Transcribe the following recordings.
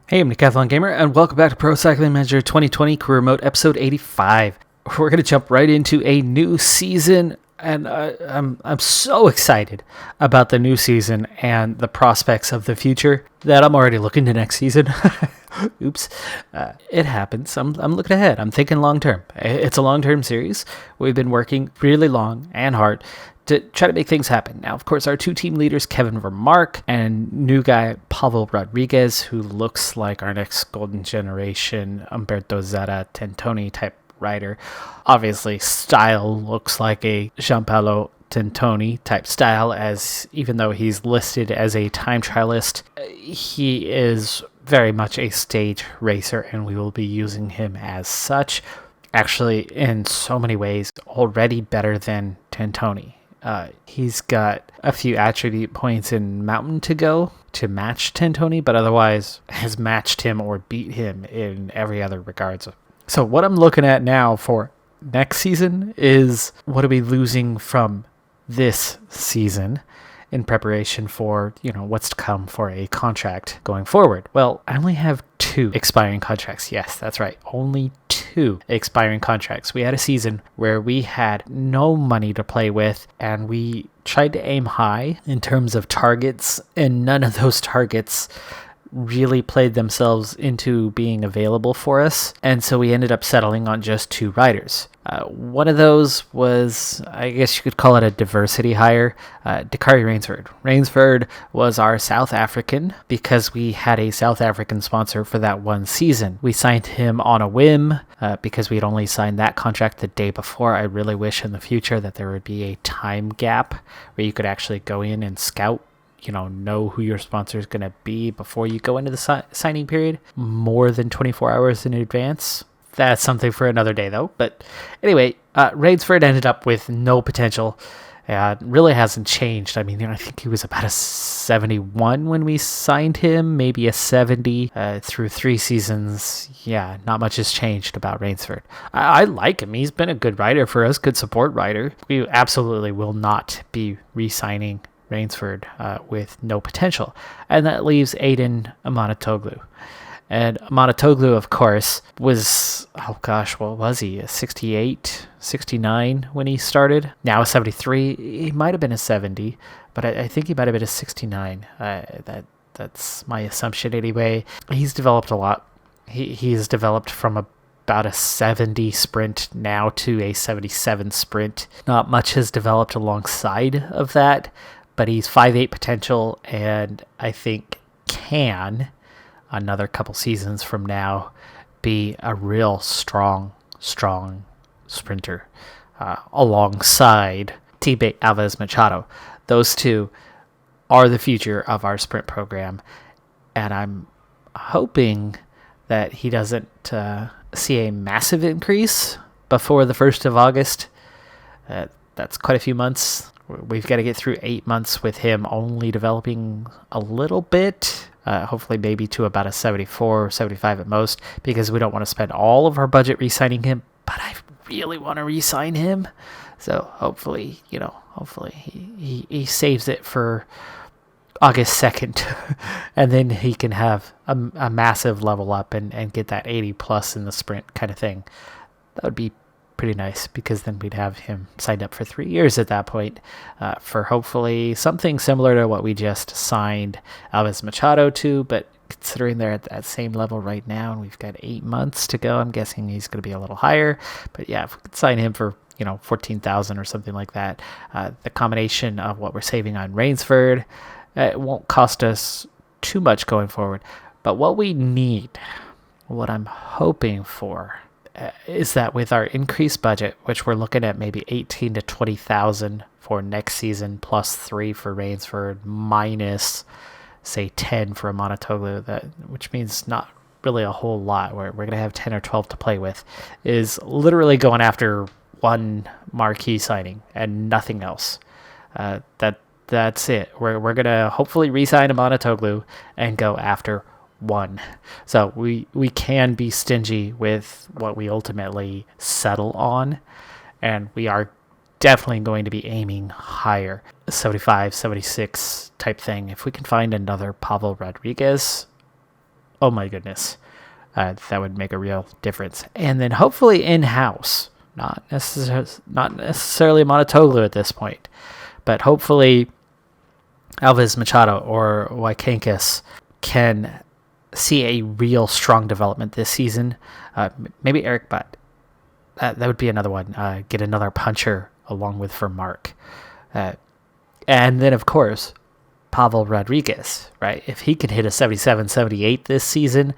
Hey, I'm Decathlon Gamer, and welcome back to Pro Cycling Manager 2020 Career Mode Episode 85. We're going to jump right into a new season, and I'm so excited about the new season and the prospects of the future that I'm already looking to next season. Oops. It happens. I'm looking ahead. I'm thinking long term. It's a long-term series. We've been working really long and hard to try to make things happen. Now, of course, our two team leaders, Kevin Vermark and new guy Pavel Rodriguez, who looks like our next golden generation Umberto Zara Tentoni type rider. Obviously, style looks like a Gianpaolo Tentoni type style, as even though he's listed as a time trialist, he is very much a stage racer, and we will be using him as such. Actually, in so many ways, already better than Tentoni. He's got a few attribute points in Mountain to go to match Tentoni, but otherwise has matched him or beat him in every other regards. So what I'm looking at now for next season is what are we losing from this season in preparation for, what's to come for a contract going forward. Well, I only have 2 expiring contracts. Yes, that's right. Only 2 expiring contracts. We had a season where we had no money to play with, and we tried to aim high in terms of targets, and none of those targets really played themselves into being available for us, and so we ended up settling on just 2 riders. One of those was, I guess you could call it a diversity hire, Dakari Rainsford. Rainsford was our South African because we had a South African sponsor for that one season. We signed him on a whim because we'd only signed that contract the day before. I really wish in the future that there would be a time gap where you could actually go in and scout, know who your sponsor is going to be before you go into the signing period more than 24 hours in advance. That's something for another day, though. But anyway, Rainsford ended up with no potential. Really hasn't changed. I mean, I think he was about a 71 when we signed him, maybe a 70 through 3 seasons. Yeah, not much has changed about Rainsford. I like him. He's been a good rider for us, good support rider. We absolutely will not be re-signing Rainsford with no potential. And that leaves Aiden Amanatoglu. And Amanatoglu, of course, was, what was he? A 68, 69 when he started. Now a 73. He might have been a 70, but I think he might have been a 69. That's my assumption anyway. He's developed a lot. He's developed from about a 70 sprint now to a 77 sprint. Not much has developed alongside of that, but he's 5'8 potential, and I think can, another couple seasons from now, be a real strong sprinter alongside Tibet Alves Machado. Those 2 are the future of our sprint program, and I'm hoping that he doesn't see a massive increase before the 1st of August. That's quite a few months. We've got to get through 8 months with him only developing a little bit, hopefully maybe to about a 74 or 75 at most, because we don't want to spend all of our budget re-signing him, but I really want to re-sign him. So hopefully he saves it for August 2nd, and then he can have a massive level up and get that 80 plus in the sprint kind of thing. That would be pretty nice, because then we'd have him signed up for 3 years at that point, for hopefully something similar to what we just signed Alves Machado to, but considering they're at that same level right now and we've got 8 months to go, I'm guessing he's going to be a little higher. But yeah, if we could sign him for 14,000 or something like that, the combination of what we're saving on Rainsford, it won't cost us too much going forward. But what we need, what I'm hoping for, is that with our increased budget, which we're looking at maybe 18 to 20,000 for next season, plus 3 for Rainsford, minus say 10 for Amanatoglu, which means not really a whole lot. We're going to have 10 or 12 to play with, is literally going after one marquee signing and nothing else. That's it. We're going to hopefully re-sign Amanatoglu and go after one. So we can be stingy with what we ultimately settle on, and we are definitely going to be aiming higher, 75, 76 type thing. If we can find another Pavel Rodriguez oh my goodness, that would make a real difference. And then hopefully in-house, not necessarily Monotoglu at this point, but hopefully Alves Machado or Wykankis can see a real strong development this season. Maybe Eric Butt. That would be another one. Get another puncher along with for Mark. And then, of course, Pavel Rodriguez, right? If he can hit a 77, 78 this season,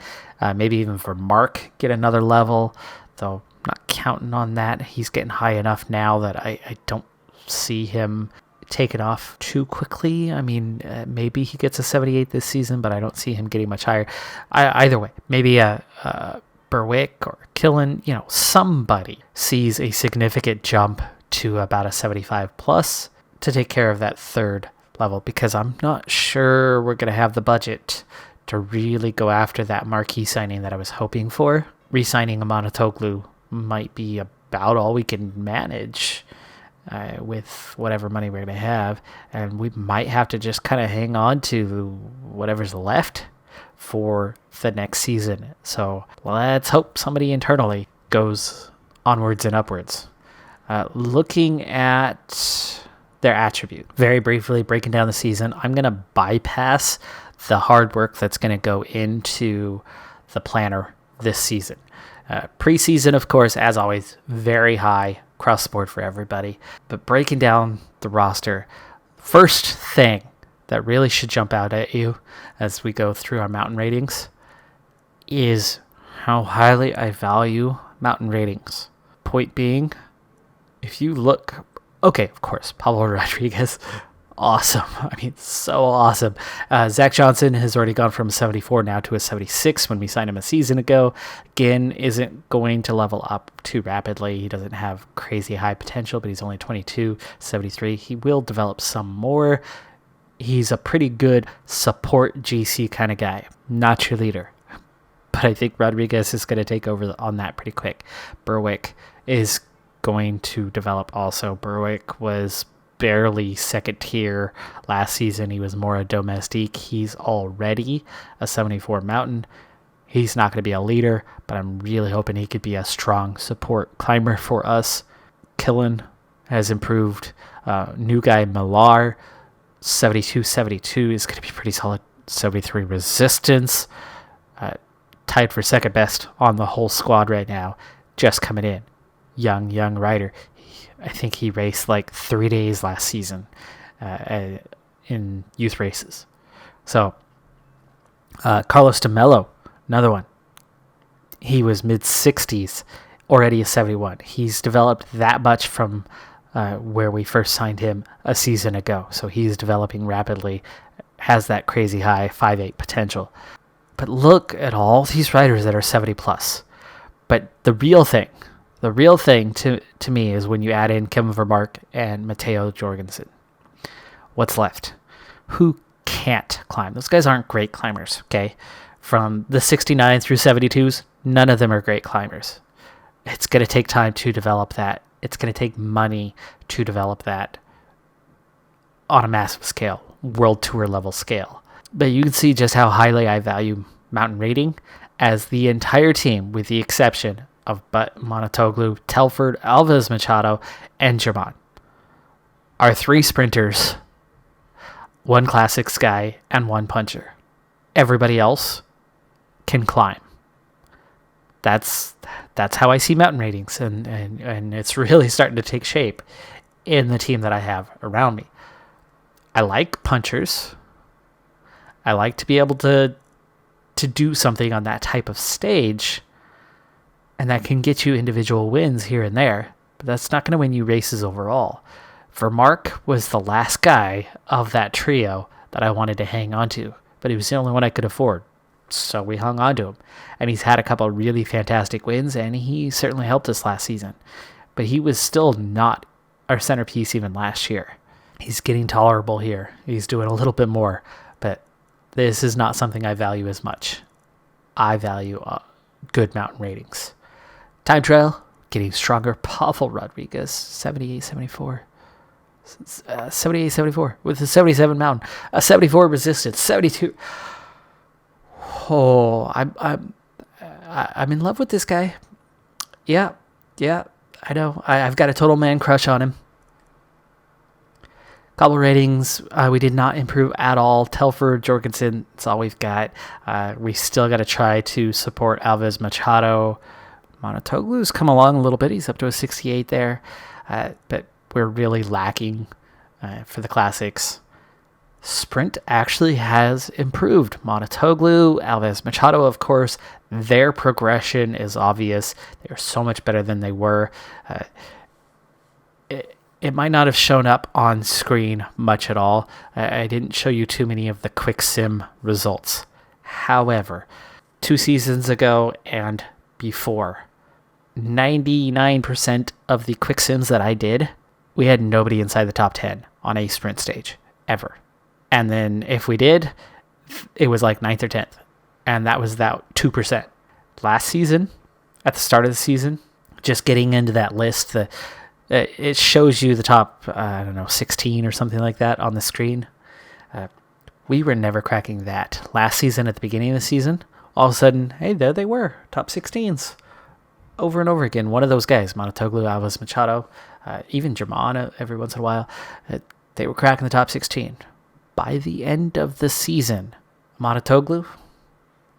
maybe even for Mark, get another level, though not counting on that. He's getting high enough now that I don't see him taking off too quickly. I mean, maybe he gets a 78 this season, but I don't see him getting much higher. Either way, maybe Berwick or Killen, somebody sees a significant jump to about a 75 plus to take care of that third level, because I'm not sure we're going to have the budget to really go after that marquee signing that I was hoping for. Re-signing a Monotoglu might be about all we can manage with whatever money we're going to have, and we might have to just kind of hang on to whatever's left for the next season. So let's hope somebody internally goes onwards and upwards. Looking at their attribute, very briefly breaking down the season, I'm going to bypass the hard work that's going to go into the planner this season. Preseason, of course, as always, very high across the board for everybody. But breaking down the roster, first thing that really should jump out at you as we go through our mountain ratings is how highly I value mountain ratings. Point being, if you look, okay, of course, Pablo Rodriguez, awesome. I mean, so awesome. Zach Johnson has already gone from a 74 now to a 76 when we signed him a season ago. Again, isn't going to level up too rapidly. He doesn't have crazy high potential, but he's only 22, 73. He will develop some more. He's a pretty good support GC kind of guy, not cheerleader. But I think Rodriguez is going to take over on that pretty quick. Berwick is going to develop also. Berwick was barely second tier last season. He was more a domestique. He's already a 74 mountain. He's not going to be a leader, but I'm really hoping he could be a strong support climber for us. Killen has improved. New guy Millar, 72 is going to be pretty solid. 73 resistance. Tied for second best on the whole squad right now. Just coming in. Young rider. I think he raced like 3 days last season in youth races. So, Carlos de Mello, another one. He was mid-60s, already a 71. He's developed that much from where we first signed him a season ago. So he's developing rapidly, has that crazy high 5'8" potential. But look at all these riders that are 70 plus. But the real thing to me is when you add in Kevin Vermark and Matteo Jorgensen. What's left? Who can't climb? Those guys aren't great climbers, okay? From the 69 through 72s, none of them are great climbers. It's going to take time to develop that. It's going to take money to develop that on a massive scale, world tour level scale. But you can see just how highly I value mountain rating, as the entire team, with the exception of Monotoglu, Telford, Alves Machado, and German, are 3 sprinters, 1 classics guy, and 1 puncher. Everybody else can climb. That's how I see mountain ratings, and it's really starting to take shape in the team that I have around me. I like punchers. I like to be able to do something on that type of stage, and that can get you individual wins here and there, but that's not going to win you races overall. Vermark was the last guy of that trio that I wanted to hang on to, but he was the only one I could afford, so we hung on to him. And he's had a couple of really fantastic wins, and he certainly helped us last season, but he was still not our centerpiece even last year. He's getting tolerable here. He's doing a little bit more, but this is not something I value as much. I value good mountain ratings. Time trial, getting stronger. Pavel Rodriguez, 78, 74. 78, 74 with a 77 mountain. A 74 resistance, 72. Oh, I'm in love with this guy. Yeah, I know. I've got a total man crush on him. Cobble ratings, we did not improve at all. Telford, Jorgensen, that's all we've got. We still got to try to support Alves Machado. Monotoglu's come along a little bit. He's up to a 68 there. But we're really lacking for the classics. Sprint actually has improved. Monotoglu, Alves Machado, of course, their progression is obvious. They're so much better than they were. It might not have shown up on screen much at all. I didn't show you too many of the quick sim results. However, 2 seasons ago and before, 99% of the quick sims that I did, we had nobody inside the top 10 on a sprint stage, ever. And then if we did, it was like 9th or 10th. And that was about 2%. Last season, at the start of the season, just getting into that list, it shows you the top, 16 or something like that on the screen. We were never cracking that. Last season, at the beginning of the season, all of a sudden, hey, there they were, top 16s. Over and over again, one of those guys, Monotoglu, Alves Machado, even German every once in a while, they were cracking the top 16. By the end of the season, Monotoglu,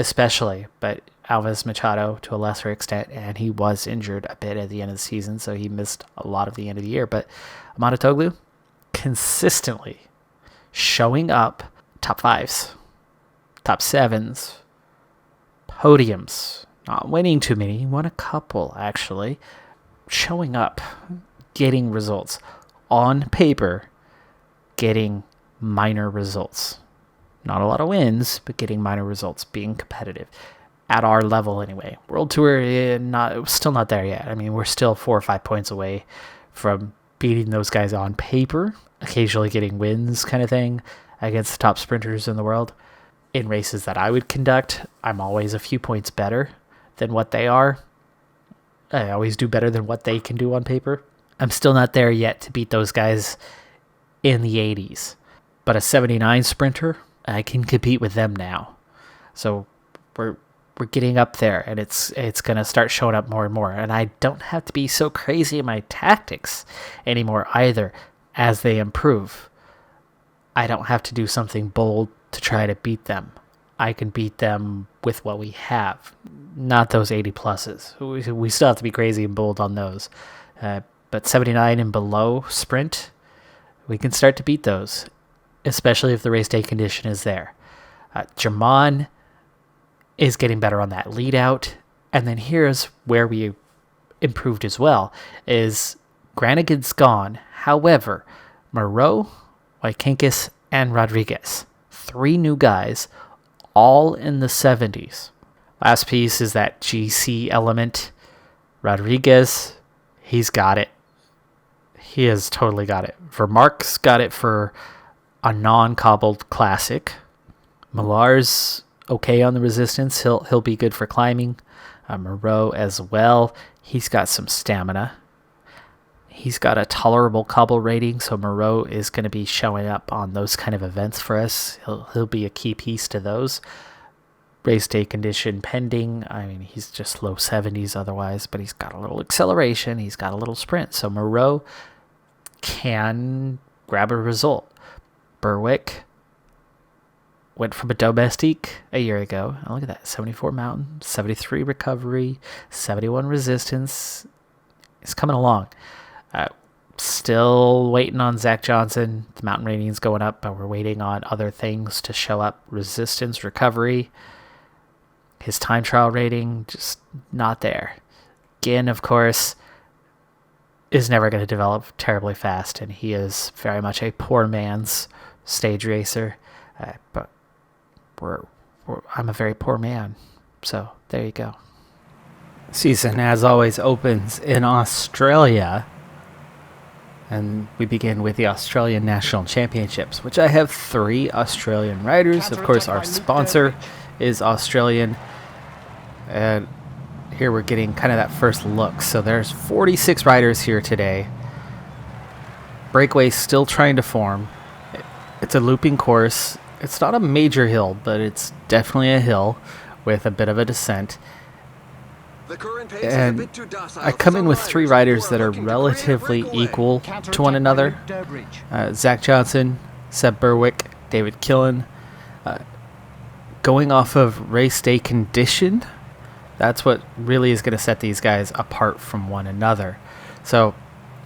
especially, but Alves Machado to a lesser extent, and he was injured a bit at the end of the season, so he missed a lot of the end of the year. But Monotoglu consistently showing up top 5s, top 7s, podiums, not winning too many, he won a couple actually, showing up, getting results on paper, getting minor results. Not a lot of wins, but getting minor results, being competitive. At our level anyway. World Tour, still not there yet. I mean, we're still 4 or 5 points away from beating those guys on paper, occasionally getting wins kind of thing against the top sprinters in the world. In races that I would conduct, I'm always a few points better than what they are. I always do better than what they can do on paper. I'm still not there yet to beat those guys in the 80s. But a 79 sprinter, I can compete with them now. So we're getting up there, and it's going to start showing up more and more. And I don't have to be so crazy in my tactics anymore either as they improve. I don't have to do something bold to try to beat them. I can beat them with what we have, not those 80 pluses. We still have to be crazy and bold on those. But 79 and below sprint, we can start to beat those, especially if the race day condition is there. German is getting better on that lead out. And then here's where we improved as well, is Granigan's gone. However, Moreau, Wykinkis, and Rodriguez, 3 new guys, all in the 70s. Last piece is that GC element. Rodriguez, he's got it. He has totally got it. Vermark's got it for a non-cobbled classic. Millar's okay on the resistance. He'll be good for climbing. Moreau as well. He's got some stamina. He's got a tolerable cobble rating, so Moreau is going to be showing up on those kind of events for us. He'll be a key piece to those. Race day condition pending. I mean, he's just low 70s otherwise, but he's got a little acceleration. He's got a little sprint. So Moreau can grab a result. Berwick went from a domestique a year ago. Oh, look at that. 74 mountain, 73 recovery, 71 resistance. It's coming along. Still waiting on Zach Johnson. The mountain rating's going up, but we're waiting on other things to show up. Resistance, recovery. His time trial rating, just not there. Ginn, of course, is never going to develop terribly fast, and he is very much a poor man's stage racer. But I'm a very poor man, so there you go. Season, as always, opens in Australia, and we begin with the Australian National Championships, which I have 3 Australian riders. Of course, our sponsor is Australian, and here we're getting kind of that first look. So there's 46 riders here today. Breakaway still trying to form. It's a looping course. It's not a major hill, but it's definitely a hill with a bit of a descent. And I come in with three riders that are relatively equal to one another. Zach Johnson, Seb Berwick, David Killen. Going off of race day condition, that's what really is going to set these guys apart from one another. So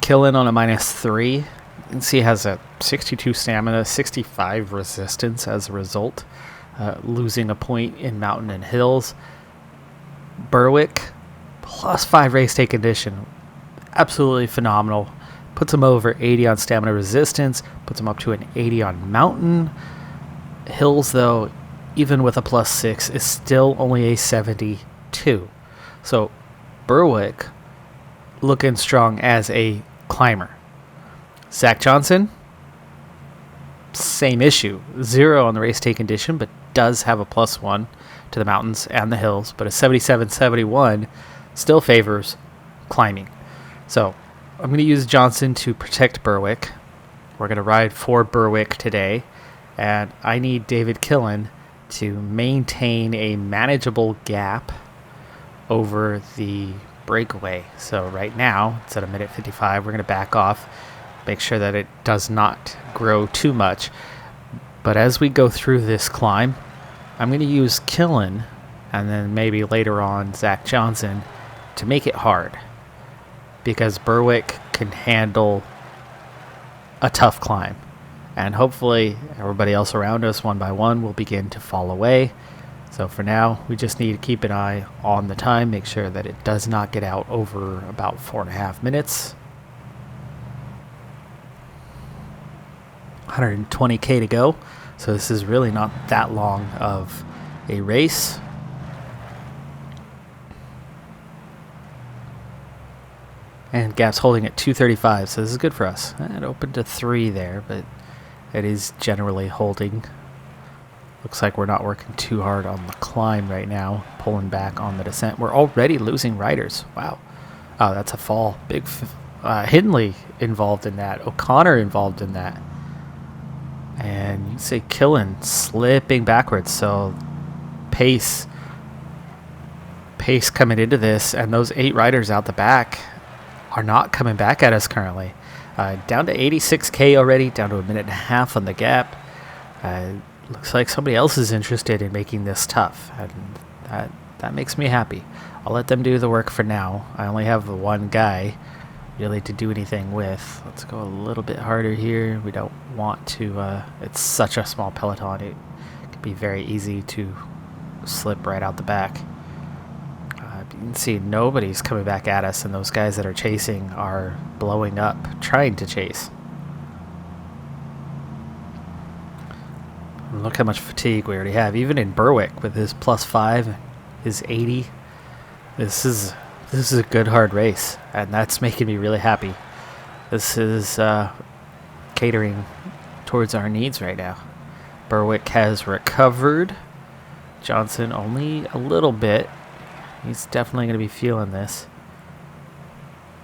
Killen on a -3. You can see he has a 62 stamina, 65 resistance as a result, losing a point in mountain and hills. Berwick, +5 race day condition. Absolutely phenomenal. Puts him over 80 on stamina resistance, puts him up to an 80 on mountain. Hills, though, even with a +6, is still only a 72. So Berwick looking strong as a climber. Zach Johnson, same issue. 0 on the race day condition, but does have a +1 to the mountains and the hills, but a 77-71 still favors climbing. So I'm going to use Johnson to protect Berwick. We're going to ride for Berwick today, and I need David Killen to maintain a manageable gap over the breakaway. So right now it's at a minute 55. We're going to back off, make sure that it does not grow too much. But as we go through this climb, I'm going to use Killen and then maybe later on Zach Johnson to make it hard, because Berwick can handle a tough climb, and hopefully everybody else around us one by one will begin to fall away. So for now, we just need to keep an eye on the time, make sure that it does not get out over about 4.5 minutes. 120k to go, so this is really not that long of a race. And gap's holding at 235, so this is good for us. It opened to 3 there, but it is generally holding. Looks like we're not working too hard on the climb right now, pulling back on the descent. We're already losing riders. Wow. Oh, that's a fall. Big Hindley involved in that. O'Connor involved in that. And you can say Killen slipping backwards, so pace coming into this, and those 8 riders out the back are not coming back at us currently. Down to 86k already, down to a minute and a half on the gap. Looks like somebody else is interested in making this tough, and that makes me happy. I'll let them do the work for now. I only have the one guy really to do anything with. Let's go a little bit harder here. We don't want to, it's such a small peloton, it could be very easy to slip right out the back. You can see nobody's coming back at us, and those guys that are chasing are blowing up, trying to chase. Look how much fatigue we already have, even in Berwick with his +5, his 80. This is a good hard race, and that's making me really happy. This is catering towards our needs right now. Berwick has recovered. Johnson only a little bit. He's definitely going to be feeling this.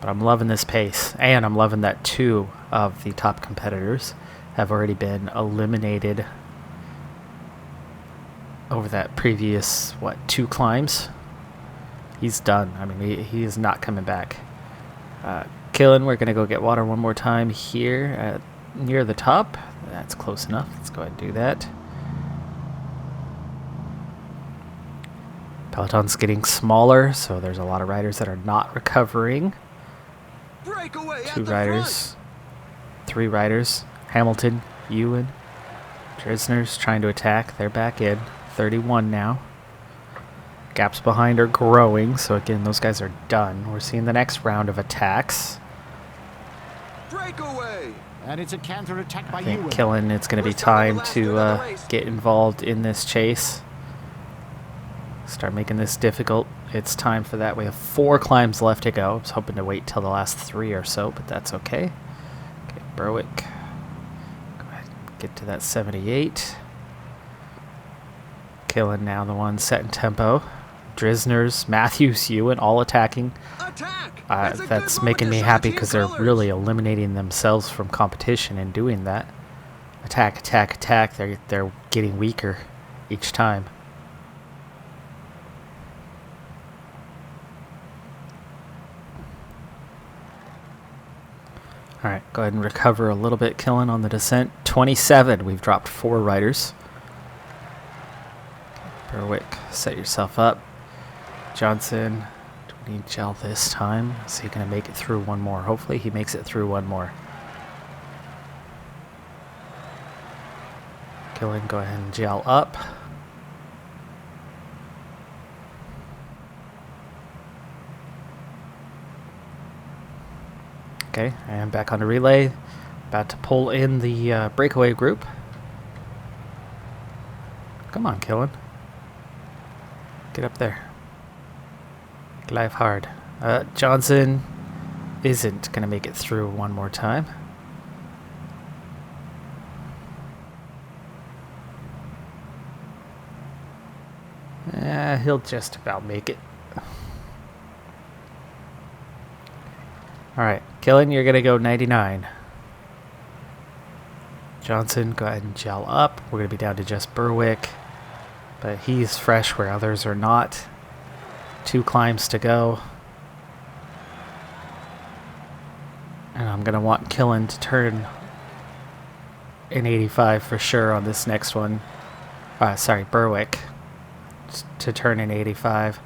But I'm loving this pace, and I'm loving that 2 of the top competitors have already been eliminated over that previous, 2 climbs. He's done. I mean, he is not coming back. Killen, we're going to go get water one more time here near the top. That's close enough. Let's go ahead and do that. Peloton's getting smaller, so there's a lot of riders that are not recovering. 2 riders, 3 riders. Hamilton, Ewan, Drisner's trying to attack. They're back in. 31 now. Gaps behind are growing, so again, those guys are done. We're seeing the next round of attacks. Breakaway. And it's a counter attack by Ewan. Killen, it's going to be time to get involved in this chase. Start making this difficult. It's time for that. We have 4 climbs left to go. I was hoping to wait till the last 3 or so, but that's okay. Okay, Berwick. Go ahead and get to that 78. Killen now the one setting tempo. Drisner's, Matthews, Ewan all attacking. That's making me happy because they're really eliminating themselves from competition in doing that. Attack, attack, attack. They're getting weaker each time. Alright, go ahead and recover a little bit, killing on the descent. 27. We've dropped 4 riders. Berwick, set yourself up. Johnson, do we need gel this time? Is he going to make it through one more? Hopefully he makes it through one more. Killing, go ahead and gel up. Okay, and back on the relay. About to pull in the breakaway group. Come on, Killen. Get up there. Life hard. Johnson isn't going to make it through one more time. He'll just about make it. Alright, Killen, you're going to go 99. Johnson, go ahead and gel up. We're going to be down to just Berwick. But he's fresh where others are not. 2 climbs to go. And I'm going to want Killen to turn an 85 for sure on this next one. Sorry, Berwick to turn an 85.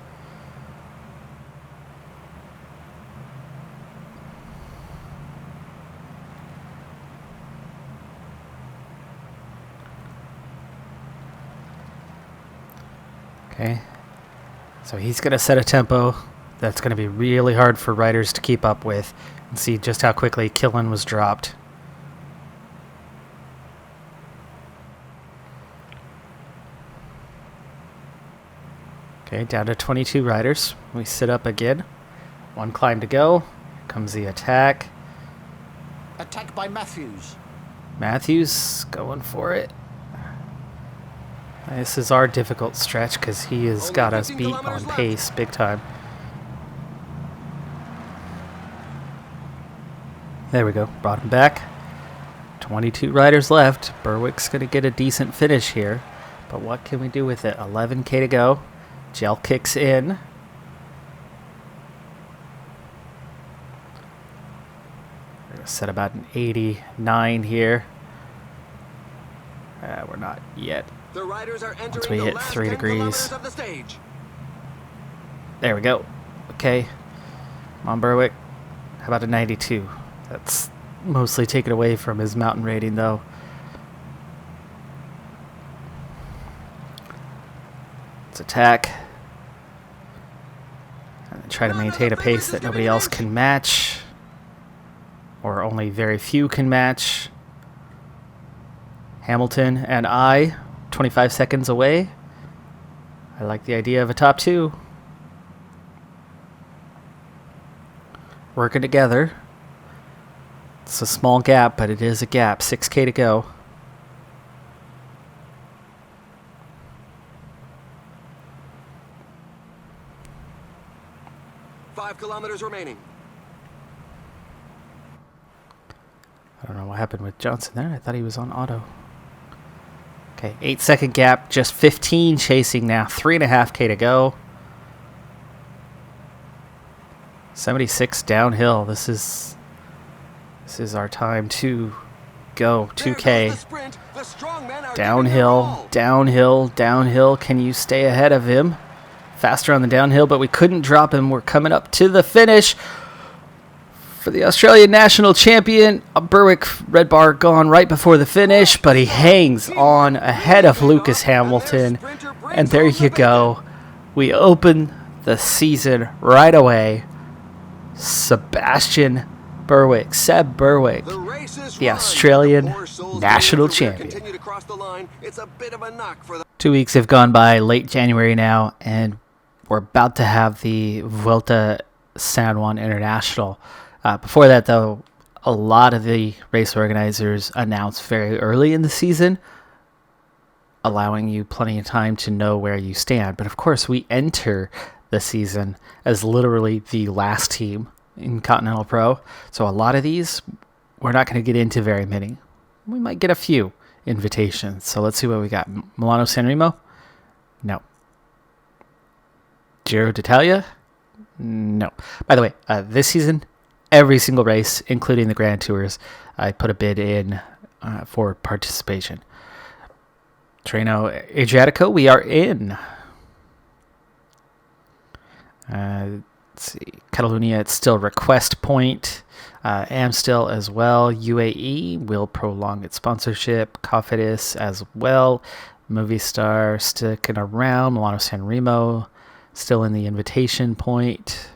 Okay, so he's going to set a tempo that's going to be really hard for riders to keep up with, and see just how quickly Killen was dropped. Okay, down to 22 riders. We sit up again. 1 climb to go. Comes the attack. Attack by Matthews. Matthews going for it. This is our difficult stretch because he has got us beat on pace big time. There we go. Brought him back. 22 riders left. Berwick's going to get a decent finish here. But what can we do with it? 11K to go. Gel kicks in. We're going to set about an 89 here. We're not yet. The riders are Once we hit 3 degrees. There we go. Okay. Come on, Berwick. How about a 92? That's mostly taken away from his mountain rating, though. Let's attack. And try to maintain a pace that nobody else can match. Or only very few can match. Hamilton and I, 25 seconds away. I like the idea of a top 2. Working together. It's a small gap, but it is a gap. 6K to go. Five kilometers remaining. I don't know what happened with Johnson there. I thought he was on auto. Okay, 8-second gap. Just 15 chasing now. 3.5K to go. 76 downhill. This is our time to go. 2K. Downhill, downhill, downhill. Can you stay ahead of him? Faster on the downhill, but we couldn't drop him. We're coming up to the finish for the Australian national champion. Berwick red bar gone right before the finish, but he hangs on ahead of Lucas Hamilton. And there you go. We open the season right away. Sebastian Berwick, Seb Berwick, the Australian national champion. 2 weeks have gone by, late January now, and we're about to have the Vuelta San Juan International. Before that, though, a lot of the race organizers announce very early in the season, allowing you plenty of time to know where you stand. But of course, we enter the season as literally the last team in Continental Pro. So a lot of these, we're not going to get into very many. We might get a few invitations. So let's see what we got. Milano Sanremo? No. Giro d'Italia? No. By the way, this season, every single race, including the Grand Tours, I put a bid in for participation. Treno Adriatico, we are in. Let's see. Catalonia, it's still request point. Amstel as well. UAE will prolong its sponsorship. Cofidis as well. Movistar sticking around. Milano Sanremo still in the invitation point.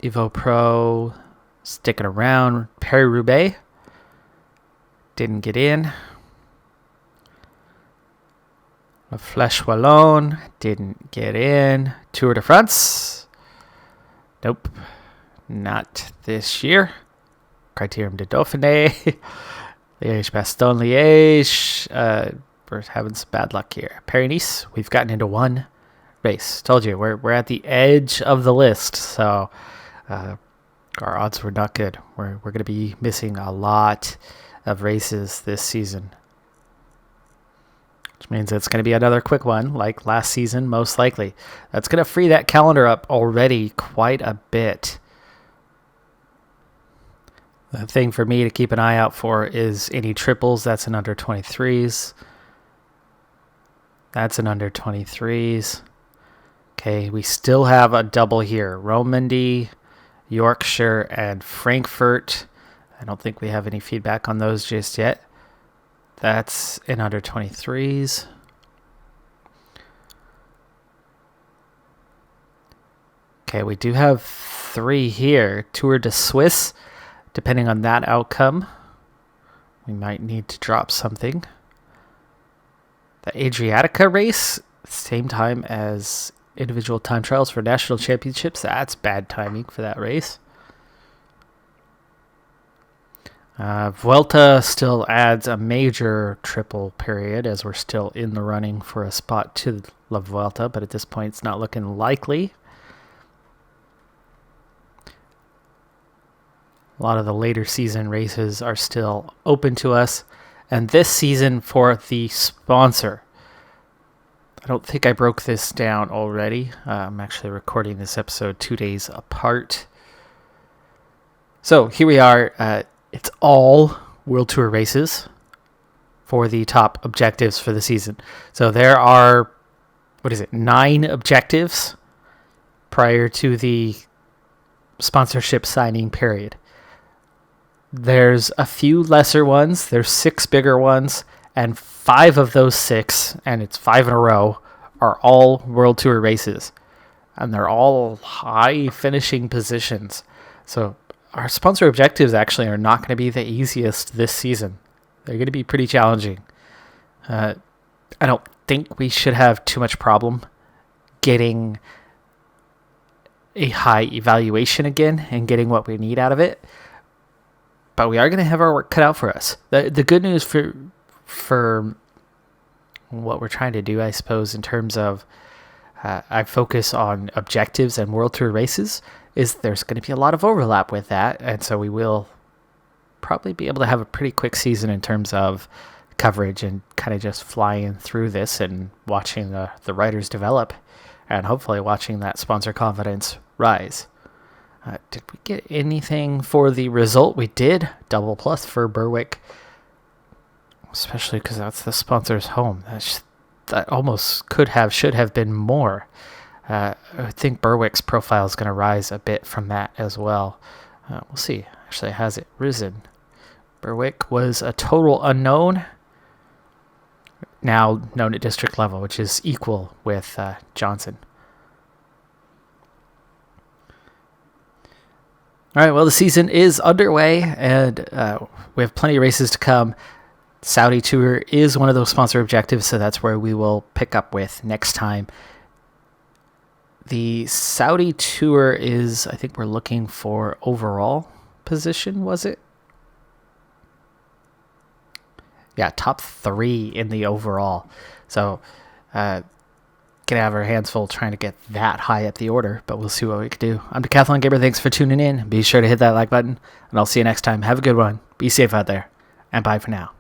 Evo Pro sticking around. Paris-Roubaix didn't get in. La Flèche Wallonne didn't get in. Tour de France. Nope. Not this year. Criterium de Dauphiné. Liège-Bastogne-Liège. We're having some bad luck here. Paris-Nice, we've gotten into one race. Told you, we're at the edge of the list, so our odds were not good. We're going to be missing a lot of races this season, which means it's going to be another quick one like last season, most likely. That's going to free that calendar up already quite a bit. The thing for me to keep an eye out for is any triples. That's an under 23s. That's an under 23s. Okay, we still have a double here. Romandy, Yorkshire, and Frankfurt. I don't think we have any feedback on those just yet. That's in under 23s. Okay, we do have 3 here. Tour de Suisse. Depending on that outcome, we might need to drop something. The Adriatica race, same time as individual time trials for national championships. That's bad timing for that race. Vuelta still adds a major triple period as we're still in the running for a spot to La Vuelta, but at this point it's not looking likely. A lot of the later season races are still open to us. And this season for the sponsor. I don't think I broke this down already. I'm actually recording this episode 2 days apart. So here we are. It's all World Tour races for the top objectives for the season. So there are, 9 objectives prior to the sponsorship signing period. There's a few lesser ones. There's 6 bigger ones, and 5 of those 6, and it's 5 in a row, are all World Tour races. And they're all high finishing positions. So our sponsor objectives actually are not going to be the easiest this season. They're going to be pretty challenging. I don't think we should have too much problem getting a high evaluation again and getting what we need out of it. But we are going to have our work cut out for us. The good news for what we're trying to do, I suppose, in terms of I focus on objectives and World Tour races, is there's going to be a lot of overlap with that. And so we will probably be able to have a pretty quick season in terms of coverage and kind of just flying through this and watching the riders develop and hopefully watching that sponsor confidence rise. Did we get anything for the result? We did. Double plus for Berwick. Especially because that's the sponsor's home. That almost should have been more. I think Berwick's profile is going to rise a bit from that as well. We'll see. Actually, has it risen? Berwick was a total unknown. Now known at district level, which is equal with Johnson. All right, well, the season is underway, and we have plenty of races to come. Saudi Tour is one of those sponsor objectives, so that's where we will pick up with next time. The Saudi Tour is, I think we're looking for overall position, was it? Yeah, top 3 in the overall. So, gonna have our hands full trying to get that high up the order, but we'll see what we can do. I'm Decathlon Gamer. Thanks for tuning in. Be sure to hit that like button, and I'll see you next time. Have a good one. Be safe out there. and bye for now.